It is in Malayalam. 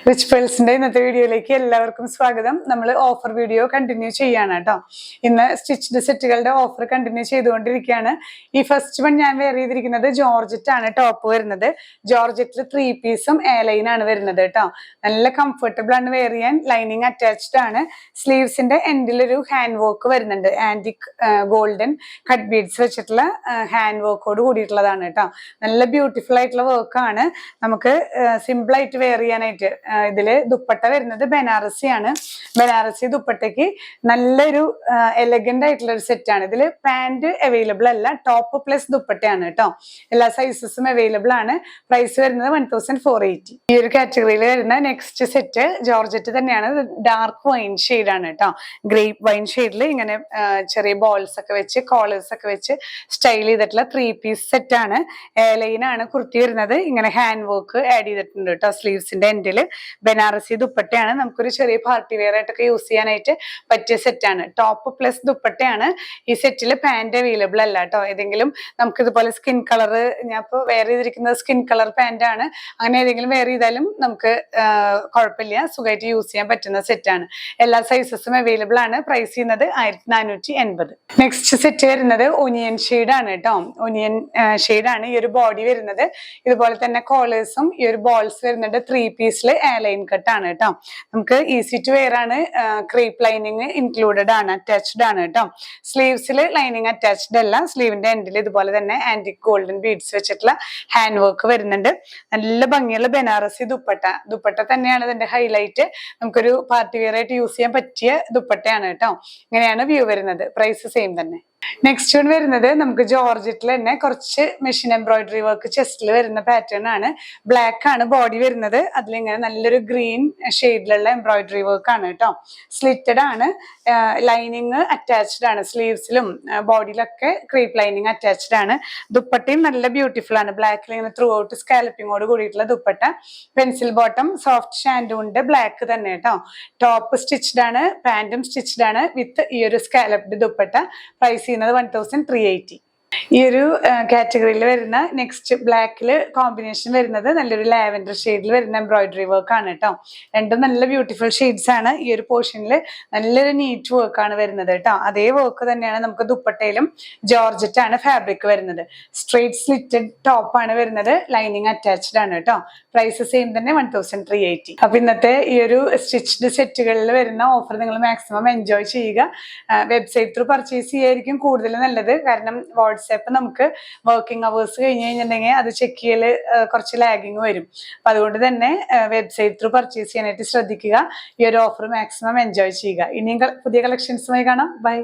റിച്ച് പേൾസിന്റെ ഇന്നത്തെ വീഡിയോയിലേക്ക് എല്ലാവർക്കും സ്വാഗതം. നമ്മൾ ഓഫർ വീഡിയോ കണ്ടിന്യൂ ചെയ്യാണ് കേട്ടോ. ഇന്ന് സ്റ്റിച്ച്ഡ് സെറ്റുകളുടെ ഓഫർ കണ്ടിന്യൂ ചെയ്തുകൊണ്ടിരിക്കുകയാണ്. ഈ ഫസ്റ്റ് വൺ ഞാൻ വെയർ ചെയ്തിരിക്കുന്നത് ജോർജറ്റ് ആണ്. ടോപ്പ് വരുന്നത് ജോർജറ്റിൽ 3 പീസും എ ലൈൻ ആണ് വരുന്നത് കേട്ടോ. നല്ല കംഫർട്ടബിൾ ആണ് വെയർ ചെയ്യാൻ. ലൈനിങ് അറ്റാച്ച്ഡ് ആണ്. സ്ലീവ്സിന്റെ എൻഡിൽ ഒരു ഹാൻഡ് വർക്ക് വരുന്നുണ്ട്. ആന്റിക് ഗോൾഡൻ കട്ട് ബീഡ്സ് വെച്ചിട്ടുള്ള ഹാൻഡ് വർക്കോട് കൂടിയിട്ടുള്ളതാണ് കേട്ടോ. നല്ല ബ്യൂട്ടിഫുൾ ആയിട്ടുള്ള വർക്കാണ്. നമുക്ക് സിമ്പിൾ ആയിട്ട് വെയർ ചെയ്യാനായിട്ട്. ഇതില് ദുപ്പട്ട വരുന്നത് ബനാറസി ആണ്. ബനാറസി ദുപ്പട്ടയ്ക്ക് നല്ലൊരു എലഗന്റ് ആയിട്ടുള്ള ഒരു സെറ്റ് ആണ്. ഇതില് പാന്റ് അവൈലബിൾ അല്ല, ടോപ്പ് പ്ലസ് ദുപ്പട്ടയാണ് കേട്ടോ. എല്ലാ സൈസസും അവൈലബിൾ ആണ്. പ്രൈസ് വരുന്നത് 1480. ഈ ഒരു കാറ്റഗറിയിൽ വരുന്ന നെക്സ്റ്റ് സെറ്റ് ജോർജറ്റ് തന്നെയാണ്. ഡാർക്ക് വൈൻ ഷെയ്ഡ് ആണ് കേട്ടോ. ഗ്രേപ്പ് വൈൻ ഷെയ്ഡിൽ ഇങ്ങനെ ചെറിയ ബോൾസ് ഒക്കെ വെച്ച് കോളേഴ്സ് ഒക്കെ വെച്ച് സ്റ്റൈൽ ചെയ്തിട്ടുള്ള 3 പീസ് സെറ്റ് ആണ്. ലൈൻ ആണ് കുർത്തി വരുന്നത്. ഇങ്ങനെ ഹാൻഡ് വർക്ക് ആഡ് ചെയ്തിട്ടുണ്ട് കേട്ടോ. സ്ലീവ്സിന്റെ എൻഡില് ബനാറസി ദുപ്പട്ടയാണ്. നമുക്കൊരു ചെറിയ പാർട്ടി വെയർ ആയിട്ടൊക്കെ യൂസ് ചെയ്യാനായിട്ട് പറ്റിയ സെറ്റാണ്. ടോപ്പ് പ്ലസ് ദുപ്പട്ടയാണ്. ഈ സെറ്റിൽ പാന്റ് അവൈലബിൾ അല്ല കേട്ടോ. ഏതെങ്കിലും നമുക്ക് ഇതുപോലെ സ്കിൻ കളർ, ഞാൻ ഇപ്പോൾ വെയർ ചെയ്തിരിക്കുന്നത് സ്കിൻ കളർ പാന്റ് ആണ്. അങ്ങനെ ഏതെങ്കിലും വെയർ ചെയ്താലും നമുക്ക് കുഴപ്പമില്ല, സുഖമായിട്ട് യൂസ് ചെയ്യാൻ പറ്റുന്ന സെറ്റാണ്. എല്ലാ സൈസസും അവൈലബിൾ ആണ്. പ്രൈസ് ചെയ്യുന്നത് 1480. നെക്സ്റ്റ് സെറ്റ് വരുന്നത് ഒനിയൻ ഷെയ്ഡ് ആണ് കേട്ടോ. ഒനിയൻ ഷെയ്ഡ് ആണ്. ഈ ഒരു ബോഡി വരുന്നത് ഇതുപോലെ തന്നെ കോളേഴ്സും ഈ ഒരു ബോൾസ് വരുന്നുണ്ട്. 3 പീസിൽ ലൈൻ കട്ട് ആണ് കേട്ടോ. നമുക്ക് ഈസി ടു വെയർ ആണ്. ക്രീപ്പ് ലൈനിങ് ഇൻക്ലൂഡഡ് ആണ്, അറ്റാച്ച്ഡ് ആണ് കേട്ടോ. സ്ലീവ്സിൽ ലൈനിങ് അറ്റാച്ച്ഡ് അല്ല. സ്ലീവിന്റെ എൻഡിൽ ഇതുപോലെ തന്നെ ആന്റിക് ഗോൾഡൻ ബീഡ്സ് വെച്ചിട്ടുള്ള ഹാൻഡ് വർക്ക് വരുന്നുണ്ട്. നല്ല ഭംഗിയുള്ള ബനാറസി ദുപ്പട്ട. ദുപ്പട്ട തന്നെയാണ് ഇതിന്റെ ഹൈലൈറ്റ്. നമുക്കൊരു പാർട്ടി വെയർ ആയിട്ട് യൂസ് ചെയ്യാൻ പറ്റിയ ദുപ്പട്ടയാണ് കേട്ടോ. ഇങ്ങനെയാണ് വ്യൂ വരുന്നത്. പ്രൈസ് സെയിം തന്നെ. നെക്സ്റ്റ് വൺ വരുന്നത് നമുക്ക് ജോർജറ്റിൽ തന്നെ കുറച്ച് മെഷീൻ എംബ്രോയിഡറി വർക്ക് ചെസ്റ്റിൽ വരുന്ന പാറ്റേൺ ആണ്. ബ്ലാക്ക് ആണ് ബോഡി വരുന്നത്. അതിലിങ്ങനെ നല്ലൊരു ഗ്രീൻ ഷെയ്ഡിലുള്ള എംബ്രോയിഡറി വർക്ക് ആണ് കേട്ടോ. സ്ലിറ്റഡ് ആണ്. ലൈനിങ് അറ്റാച്ച്ഡ് ആണ്. സ്ലീവ്സിലും ബോഡിയിലൊക്കെ ക്രീപ്പ് ലൈനിങ് അറ്റാച്ച്ഡ് ആണ്. ദുപ്പട്ടയും നല്ല ബ്യൂട്ടിഫുൾ ആണ്. ബ്ലാക്കിൽ ഇങ്ങനെ ത്രൂ ഔട്ട് സ്കാലപ്പിങ്ങോട് കൂടിയിട്ടുള്ള ദുപ്പട്ട. പെൻസിൽ ബോട്ടം സോഫ്റ്റ് ഷാൻഡും ഉണ്ട്. ബ്ലാക്ക് തന്നെ കേട്ടോ. ടോപ്പ് സ്റ്റിച്ച്ഡ് ആണ്. പാന്റും സ്റ്റിച്ച്ഡ് ആണ് വിത്ത് ഈ ഒരു സ്കാലപ്ഡ് ദുപ്പട്ട. പ്രൈസ് ചെയ്യുന്നത് 1380. ഈ ഒരു കാറ്റഗറിയിൽ വരുന്ന നെക്സ്റ്റ് ബ്ലാക്കില് കോമ്പിനേഷൻ വരുന്നത് നല്ലൊരു ലാവൻഡർ ഷെയ്ഡിൽ വരുന്ന എംബ്രോയിഡറി വർക്ക് ആണ് കേട്ടോ. രണ്ടും നല്ല ബ്യൂട്ടിഫുൾ ഷെയ്ഡ്സ് ആണ്. ഈ ഒരു പോർഷനിൽ നല്ലൊരു നീറ്റ് വർക്ക് ആണ് വരുന്നത് കേട്ടോ. അതേ വർക്ക് തന്നെയാണ് നമുക്ക് ദുപ്പട്ടയിലും. ജോർജറ്റ് ആണ് ഫാബ്രിക് വരുന്നത്. സ്ട്രെയിറ്റ് സ്ലിറ്റഡ് ടോപ്പ് ആണ് വരുന്നത്. ലൈനിങ് അറ്റാച്ച്ഡ് ആണ് കേട്ടോ. പ്രൈസ് സെയിം തന്നെ 1380. അപ്പൊ ഇന്നത്തെ ഈ ഒരു സ്റ്റിച്ച്ഡ് സെറ്റുകളിൽ വരുന്ന ഓഫർ നിങ്ങൾ മാക്സിമം എൻജോയ് ചെയ്യുക. വെബ്സൈറ്റ് ത്രൂ പർച്ചേസ് ചെയ്യായിരിക്കും കൂടുതൽ നല്ലത്. കാരണം വാട്സാപ്പ് നമുക്ക് വർക്കിംഗ് അവേഴ്സ് കഴിഞ്ഞ് കഴിഞ്ഞിട്ടുണ്ടെങ്കിൽ അത് ചെക്ക് ചെയ്യൽ കുറച്ച് ലാഗിങ് വരും. അപ്പൊ അതുകൊണ്ട് തന്നെ വെബ്സൈറ്റ് ത്രൂ പർച്ചേസ് ചെയ്യാനായിട്ട് ശ്രദ്ധിക്കുക. ഈ ഒരു ഓഫർ മാക്സിമം എൻജോയ് ചെയ്യുക. ഇനിയും പുതിയ കളക്ഷൻസുമായി കാണാം. ബൈ.